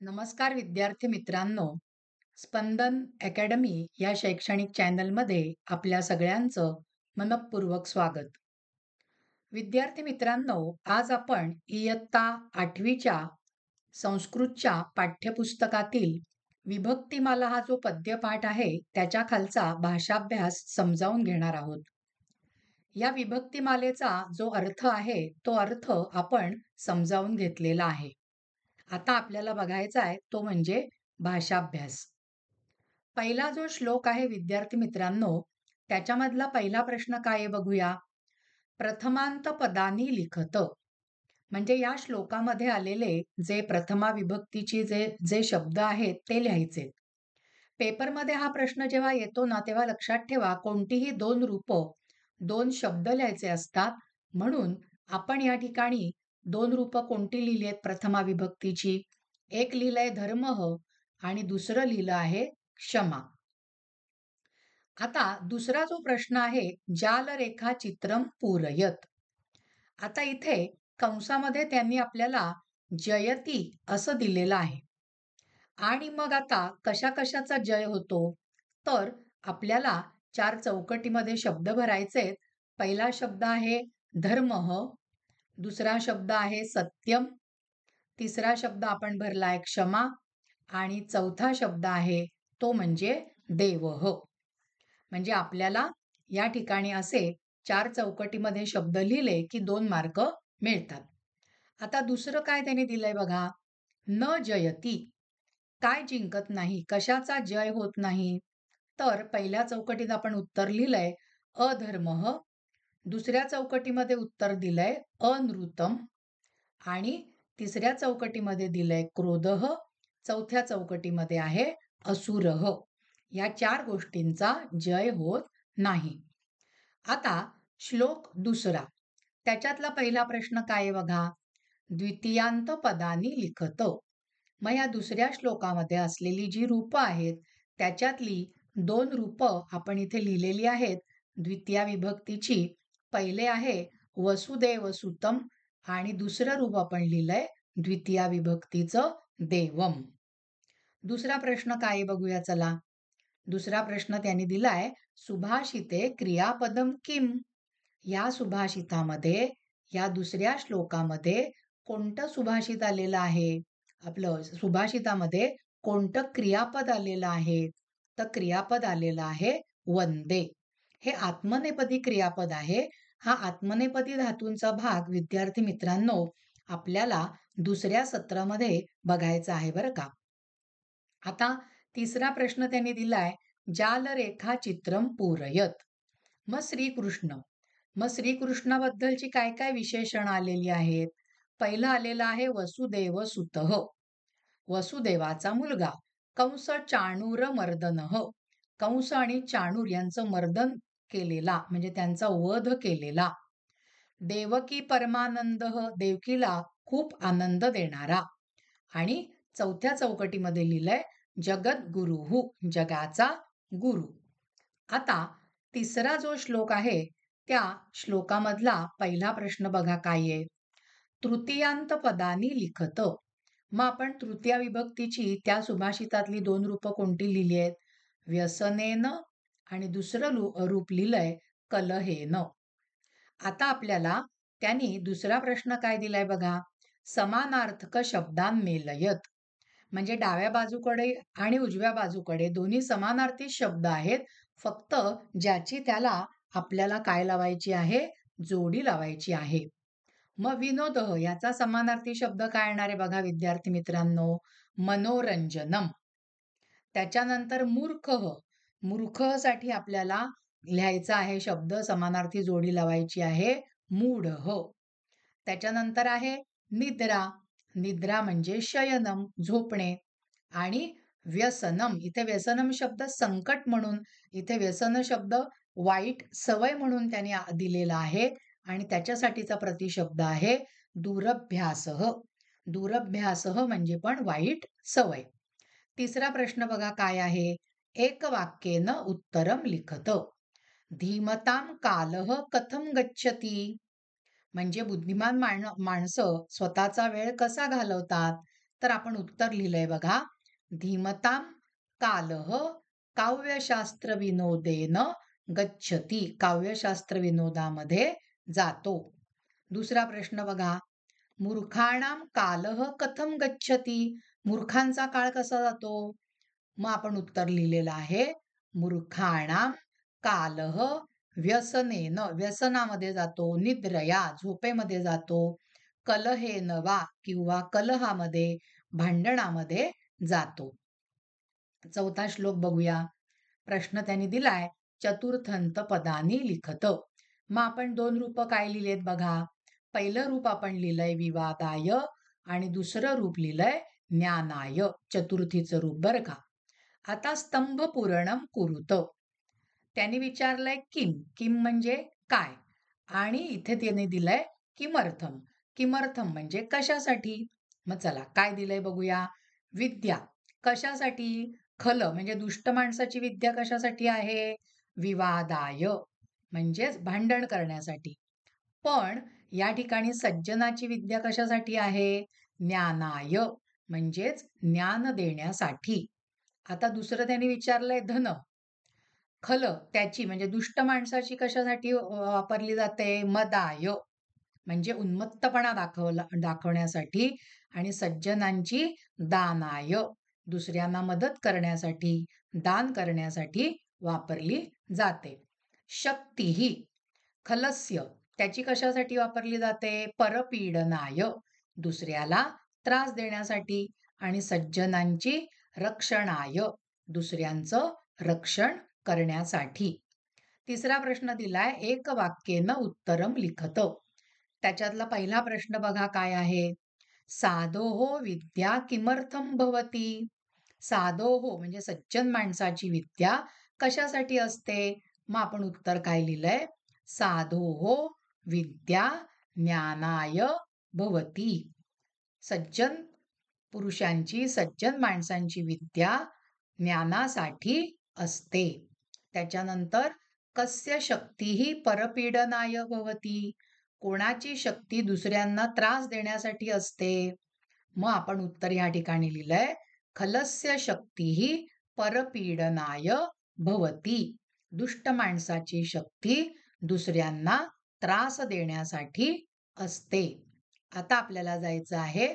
नमस्कार विद्यार्थी मित्रांनो, स्पंदन अकॅडमी या शैक्षणिक चॅनलमध्ये आपल्या सगळ्यांचं मनःपूर्वक स्वागत. विद्यार्थी मित्रांनो, आज आपण इयत्ता 8वीच्या संस्कृतच्या पाठ्यपुस्तकातील विभक्तिमाला हा जो पद्यपाठ आहे, त्याच्या खालचा भाषाभ्यास समजावून घेणार आहोत. या विभक्तिमालेचा जो अर्थ आहे, तो अर्थ आपण समजावून घेतलेला आहे. आता आपल्याला बघायचा आहे तो म्हणजे भाषाभ्यास. पहिला जो श्लोक आहे विद्यार्थी मित्रांनो, त्याच्यामधला पहिला प्रश्न काय आहे बघूया. प्रथमांत पदानी लिखत. म्हणजे या श्लोकामध्ये आलेले जे प्रथमा विभक्तीची जे जे शब्द आहेत ते लिहायचे. पेपरमध्ये हा प्रश्न जेव्हा येतो ना, तेव्हा लक्षात ठेवा कोणतीही दोन रूपं, दोन शब्द लिहायचे असतात. म्हणून आपण या ठिकाणी दोन रूपं कोणती लिहिली आहेत प्रथमा विभक्तीची? एक लिहिलंय धर्मः आणि दुसरं लिहिलं आहे क्षमा. आता दुसरा जो प्रश्न आहे, जालरेखा चित्रम पूरयत. आता इथे कंसामध्ये त्यांनी आपल्याला जयती असं दिलेलं आहे. आणि मग आता कशा-कशाचा जय होतो? तर आपल्याला चार चौकटीमध्ये शब्द भरायचे आहेत. पहिला शब्द आहे धर्मः, दुसरा शब्द आहे सत्यम, तिसरा शब्द आपण भरलाय क्षमा आणि चौथा शब्द आहे तो म्हणजे देवः. म्हणजे आपल्याला या ठिकाणी असे चार चौकटीमध्ये शब्द लिहिले की 2 मार्क मिळतात. आता दुसरं काय त्याने दिलंय बघा. न जयती. काय जिंकत नाही? कशाचा जय होत नाही? तर पहिल्या चौकटीत आपण उत्तर लिहिलंय अधर्मः, दुसऱ्या चौकटीमध्ये उत्तर दिलंय अनृतम आणि तिसऱ्या चौकटीमध्ये दिलंय क्रोधः, चौथ्या चौकटीमध्ये आहे असुरः. या चार गोष्टींचा जय होत नाही. आता श्लोक दुसरा, त्याच्यातला पहिला प्रश्न काय आहे बघा. द्वितीयांत पदानी लिखत. मग या दुसऱ्या श्लोकामध्ये असलेली जी रूपं आहेत त्याच्यातली दोन रूपं आपण इथे लिहिलेली आहेत द्वितीया विभक्तीची. पहिले आहे वसुदेव सुतम आणि दुसरं रूप आपण लिहिलंय द्वितीया विभक्तीचं देवम. दुसरा प्रश्न काय आहे बघूया चला. दुसरा प्रश्न त्यांनी दिलाय सुभाषिते क्रियापदम किम. या सुभाषितामध्ये या दुसऱ्या श्लोकामध्ये कोणतं सुभाषित आलेलं आहे? आपलं सुभाषितामध्ये कोणतं क्रियापद आलेलं आहे? तर क्रियापद आलेलं आहे वंदे. हे आत्मनेपदी क्रियापद आहे. हा आत्मनेपदी धातूंचा भाग विद्यार्थी मित्रांनो आपल्याला दुसऱ्या सत्रामध्ये बघायचा आहे बरं का. आता तिसरा प्रश्न त्यांनी दिलाय जालरेखा चित्रम पूरयत. मग श्रीकृष्ण. मग श्रीकृष्णाबद्दलची काय काय विशेषण आलेली आहेत? पहिलं आलेलं आहे वसुदेव सुतः. वसुदेवाचा मुलगा. कंस चाणूर मर्दनः. कंस आणि चाणूर यांचं मर्दन केलेला म्हणजे त्यांचा वध केलेला. देवकी परमानंद. देवकीला खूप आनंद देणारा. आणि चौथ्या चौकटीमध्ये लिहिलंय जगद्गुरुहू. जगाचा गुरु. आता तिसरा जो श्लोक आहे त्या श्लोकामधला पहिला प्रश्न बघा काय आहे. तृतीयांत पदानी लिखत. मग आपण तृतीय विभक्तीची त्या सुभाषितातली दोन रूपं कोणती लिहिली आहेत? व्यसनेन आणि दुसरं रूप लिहिलंय कलहेन. आता आपल्याला त्यांनी दुसरा प्रश्न काय दिलाय बघा. समानार्थक शब्दान मेलयत. म्हणजे डाव्या बाजूकडे आणि उजव्या बाजूकडे दोन्ही समानार्थी शब्द आहेत. फक्त ज्याची त्याला आपल्याला काय लावायची आहे? जोडी लावायची आहे. मग विनोदः याचा समानार्थी शब्द काय येणार आहे बघा विद्यार्थी मित्रांनो. मनोरंजनम. त्याच्यानंतर मूर्खः. मूर्खः साठी आपल्याला लिहायचा आहे शब्द समानार्थी जोडी लावायची आहे मूढः. त्याच्यानंतर आहे निद्रा. निद्रा म्हणजे शयनम झोपणे. आणि व्यसनम. इथे व्यसनम शब्द संकट म्हणून, इथे व्यसन शब्द वाईट सवय म्हणून त्याने दिलेला आहे आणि त्याच्यासाठीचा प्रतिशब्द आहे दुरभ्यासः. दुरभ्यासः म्हणजे पण वाईट सवय. तिसरा प्रश्न बघा काय आहे. एकवाक्येन उत्तरम लिखत. धीमताम कालः कथम गच्छति. म्हणजे बुद्धिमान माणसं स्वतःचा वेळ कसा घालवतात तर आपण उत्तर लिहिलंय बघा. धीमतां कालः काव्यशास्त्र विनोदेन गच्छती. काव्यशास्त्र विनोदामध्ये जातो. दुसरा प्रश्न बघा. मूर्खाणां कालः कथं गच्छती. मूर्खांचा काळ कसा जातो? मग आपण उत्तर लिहिलेलं आहे. मूर्खाणां कालः व्यसनेन, व्यसनामध्ये जातो, निद्रया, झोपेमध्ये जातो, कलहेन वा किंवा कलहामध्ये, भांडणामध्ये जातो. चौथा श्लोक बघूया. प्रश्न त्यांनी दिलाय, चतुर्थंत पदानी लिखत. मग आपण दोन रूप काय लिहिलेत बघा. पहिलं रूप आपण लिहिलंय विवादाय आणि दुसरं रूप लिहिलंय ज्ञानाय. चतुर्थीचं रूप बरं का. आता स्तंभ पूरणम कुरुत. त्यांनी विचारलंय किम. किम म्हणजे काय, आणि इथे त्याने दिलंय किमर्थम. किमर्थम म्हणजे कशासाठी. मग चला काय दिलंय बघूया. विद्या कशासाठी. खल म्हणजे दुष्ट माणसाची विद्या कशासाठी आहे. विवादाय म्हणजेच भांडण करण्यासाठी. पण या ठिकाणी सज्जनाची विद्या कशासाठी आहे. ज्ञानाय म्हणजेच ज्ञान देण्यासाठी. आता दुसरं त्यांनी विचारलंय धन. खल त्याची म्हणजे दुष्ट माणसाची कशासाठी वापरली जाते. मदाय म्हणजे उन्मत्तपणा दाखवण्यासाठी. आणि सज्जनांची दानाय दुसऱ्यांना मदत करण्यासाठी, दान करण्यासाठी वापरली जाते. शक्ती ही खलस्य त्याची कशासाठी वापरली जाते. परपीडनाय दुसऱ्याला त्रास देण्यासाठी. आणि सज्जनांची रक्षणाय दुसऱ्यांचं रक्षण करण्यासाठी. तिसरा प्रश्न दिलाय एक वाक्येन उत्तरम लिखत. त्याच्यातला पहिला प्रश्न बघा काय आहे. साधोहो विद्या किमर्थम भवती. साधोहो म्हणजे सज्जन माणसाची विद्या कशासाठी असते. मग आपण उत्तर काय लिहिलंय. साधोहो विद्या ज्ञानाय भवती. सज्जन पुरुषांची, सज्जन माणसांची विद्या ज्ञानासाठी असते. त्याच्यानंतर कस्य शक्तीही परपीडनाय भवती. कोणाची शक्ती दुसऱ्यांना त्रास देण्यासाठी असते. मग आपण उत्तर या ठिकाणी लिहिलंय. खलस्य शक्तीही परपीडनाय भवती. दुष्ट माणसाची शक्ती दुसऱ्यांना त्रास देण्यासाठी असते. आता आपल्याला जायचं आहे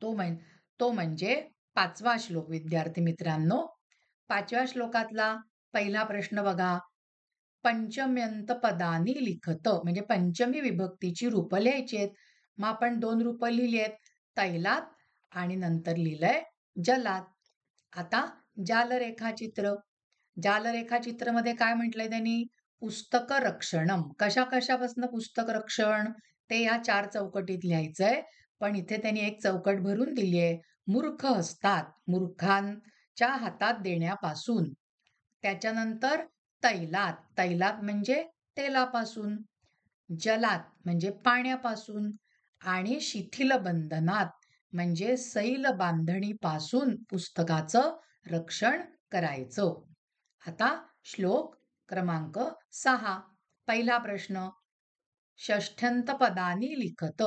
तो म्हणजे पाचवा श्लोक. विद्यार्थी मित्रांनो, पाचव्या श्लोकातला पहिला प्रश्न बघा. पंचम्यंत पदानी लिखत म्हणजे पंचमी विभक्तीची रूप लिहायची आहेत. मग आपण दोन रूप लिहिली आहेत. तैलात आणि नंतर लिहिलंय जलात. आता जालरेखाचित्र. जालरेखाचित्र मध्ये काय म्हटलंय त्यांनी. पुस्तक रक्षणम. कशापासून पुस्तक रक्षण ते या चार चौकटीत लिहायचंय. पण इथे त्यांनी एक चौकट भरून दिली आहे. मूर्ख असतात, मूर्खांच्या हातात देण्यापासून. त्याच्यानंतर तैलात. तैलात म्हणजे तेलापासून. जलात म्हणजे पाण्यापासून. आणि शिथिल बंधनात म्हणजे सैल बांधणीपासून पुस्तकाचं रक्षण करायचं. आता श्लोक क्रमांक 6. पहिला प्रश्न. षष्ठ्यंत पदानी लिखत.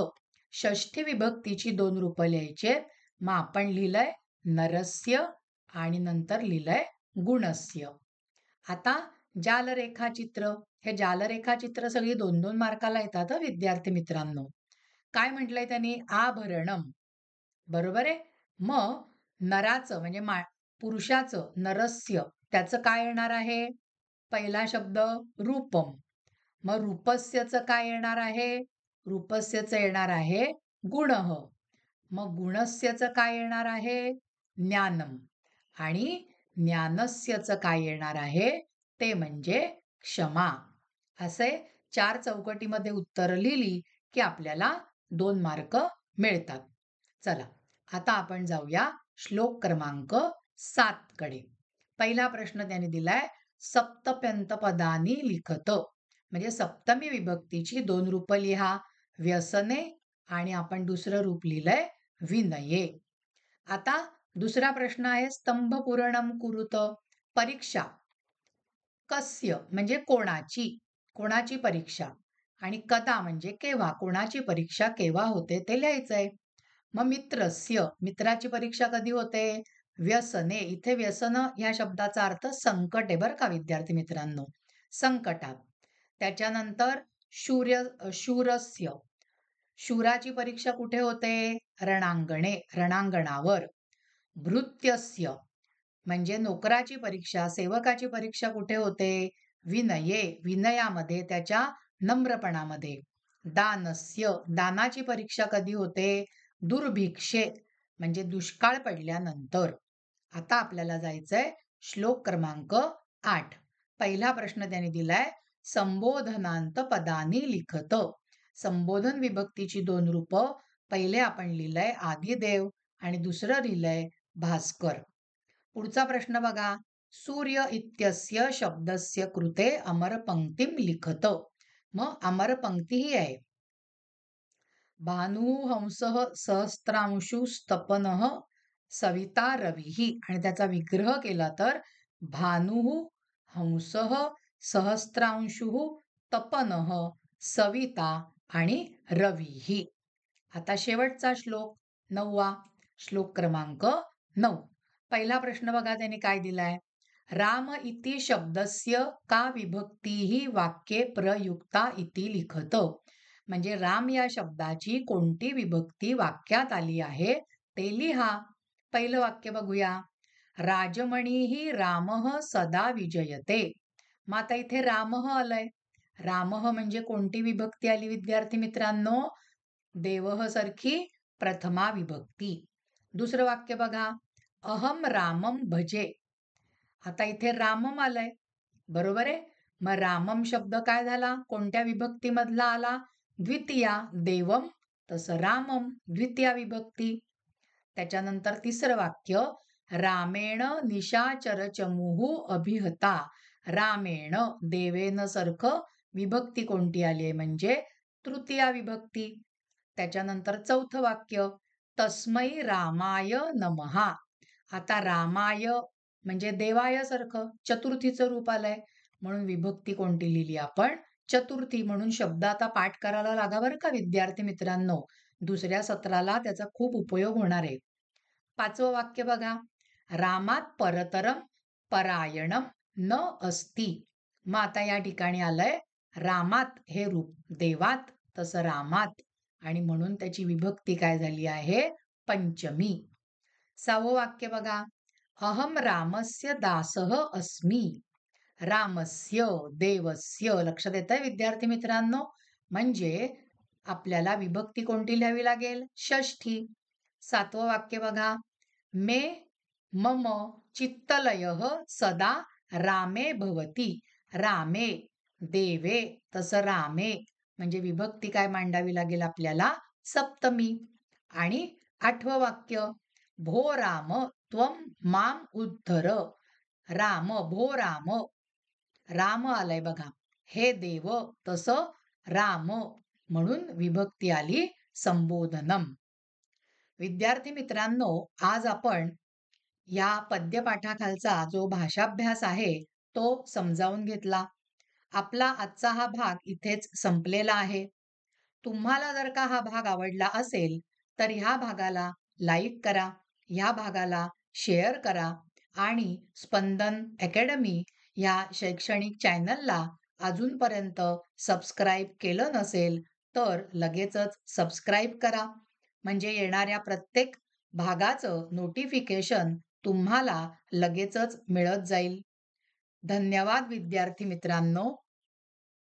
षष्ठी विभक्तीची दोन रूप लिहायची. मग आपण लिहिलंय नरस्य आणि नंतर लिहिलंय गुणस्य. आता जालरेखाचित्र. हे जालरेखाचित्र सगळी 2-2 मार्काला येतात विद्यार्थी मित्रांनो. काय म्हटलंय त्यांनी. आभरणम. बरोबर आहे. मग नराचं म्हणजे पुरुषाचं नरस्य त्याचं काय येणार आहे. पहिला शब्द रूपम. मग रूपस्यचं काय येणार आहे. रूपस्यचं येणार आहे गुणः. मग गुणस्यचं काय येणार आहे. ज्ञानम. आणि ज्ञानस्यचं काय येणार आहे ते म्हणजे क्षमा. असे 4 चौकटीमध्ये उत्तर लिहिली की आपल्याला 2 मार्क मिळतात. चला आता आपण जाऊया श्लोक क्रमांक 7 कडे. पहिला प्रश्न त्याने दिलाय सप्तप्यंत पदानी लिखत. म्हणजे सप्तमी विभक्तीची दोन रूप लिहा. व्यसने आणि आपण दुसरं रूप लिहिलंय विनये. आता दुसरा प्रश्न आहे स्तंभ पूरणम कुरुत. परीक्षा. कस्य म्हणजे कोणाची. कोणाची परीक्षा. आणि कदा म्हणजे केव्हा. कोणाची परीक्षा केव्हा होते ते लिहायचंय. मग मित्रस्य, मित्राची परीक्षा कधी होते? व्यसने. इथे व्यसन या शब्दाचा अर्थ संकट आहे बरं का विद्यार्थी मित्रांनो. संकटात. त्याच्यानंतर शूरस्य. शूराची परीक्षा कुठे होते? रणांगणे, रणांगणावर. भृत्यस्य म्हणजे नोकराची परीक्षा, सेवकाची परीक्षा कुठे होते? विनये, विनयामध्ये, त्याच्या नम्रपणामध्ये. दानस्य, दानाची परीक्षा कधी होते? दुर्भिक्षे म्हणजे दुष्काळ पडल्यानंतर. आता आपल्याला जायचंय श्लोक क्रमांक 8. पहिला प्रश्न त्याने दिलाय, संबोधनांत पदानी लिखत. संबोधन विभक्तीची 2 रूप. पहिले आपण लिहिलंय आदिदेव आणि दुसरं लिहिलंय भास्कर. पुढचा प्रश्न बघा, सूर्य इत्यस्य शब्दस्य कृते अमरपंक्तिम लिखत. मग अमरपंक्ती ही आहे, भानुः हंसः सहस्रांशुस्तपनः सविता रविः, आणि त्याचा विग्रह केला तर भानुः हंसः सहस्रांशुः तपनः सविता आणि रविः. आता शेवटचा श्लोक 9वा, श्लोक क्रमांक 9. पहिला प्रश्न बघा त्याने काय दिलाय, राम इति शब्दस्य का विभक्तीही वाक्ये प्रयुक्ता इति लिखत. म्हणजे राम या शब्दाची कोणती विभक्ती वाक्यात आली आहे ते लिहा. पहिलं वाक्य बघूया, राजमणीही रामः सदा विजयते. मग आता इथे रामः आलंय. रामः म्हणजे कोणती विभक्ती आली विद्यार्थी मित्रांनो? देवः सारखी प्रथमा विभक्ती. दुसरं वाक्य बघा, अहम रामम भजे. आता इथे रामम आलंय, बरोबर आहे. मग रामम शब्द काय झाला? कोणत्या विभक्तीमधला आला? द्वितीया. देवम तसं रामम द्वितीया विभक्ती. त्याच्यानंतर तिसरं वाक्य, रामेण निशाचर चमुः अभिहता. रामेण, देवेन सारखं विभक्ती कोणती आली आहे? म्हणजे तृतीया विभक्ती. त्याच्यानंतर चौथं वाक्य, तस्मै रामाय नमः. आता रामाय म्हणजे देवाय सारखं चतुर्थीचं रूप आलंय, म्हणून विभक्ती कोणती लिहिली आपण? चतुर्थी. म्हणून शब्द आता पाठ करायला लागा बरं का विद्यार्थी मित्रांनो. दुसऱ्या सत्राला त्याचा खूप उपयोग होणार आहे. पाचवं वाक्य बघा, रामात परतरम परायणम न अस्ति. मग आता या ठिकाणी आलंय रामात हे रूप देवात तसं रामात, आणि म्हणून त्याची विभक्ती काय झाली आहे? पंचमी. 6वं वाक्य बघा, अहम रामस्य दासः अस्मि. रामस्य, देवस्य. लक्षात येतंय विद्यार्थी मित्रांनो? म्हणजे आपल्याला विभक्ती कोणती लिहावी लागेल? षष्ठी. 7वं वाक्य बघा, मे मम चित्तलयः सदा रामे भवति. रामे, देवे तसं रामे, म्हणजे विभक्ती काय मांडावी लागेल आपल्याला? सप्तमी. आणि 8वं वाक्य, भो राम त्वम माम उद्धर. राम, भो राम, राम आलाय बघा, हे देव तसं राम, म्हणून विभक्ती आली संबोधनम. विद्यार्थी मित्रांनो, आज आपण या पद्यपाठाखालचा जो भाषाभ्यास आहे तो समजावून घेतला. आपला आजचा हा भाग इथेच संपलेला आहे. तुम्हाला जर का हा भाग आवडला असेल तर ह्या भागाला लाईक करा, ह्या भागाला शेअर करा, आणि स्पंदन अकॅडमी या शैक्षणिक चॅनलला अजूनपर्यंत सबस्क्राईब केलं नसेल तर लगेचच सबस्क्राईब करा. म्हणजे येणाऱ्या प्रत्येक भागाचं नोटिफिकेशन तुम्हाला लगेचच मिळत जाईल. धन्यवाद विद्यार्थी मित्रांनो.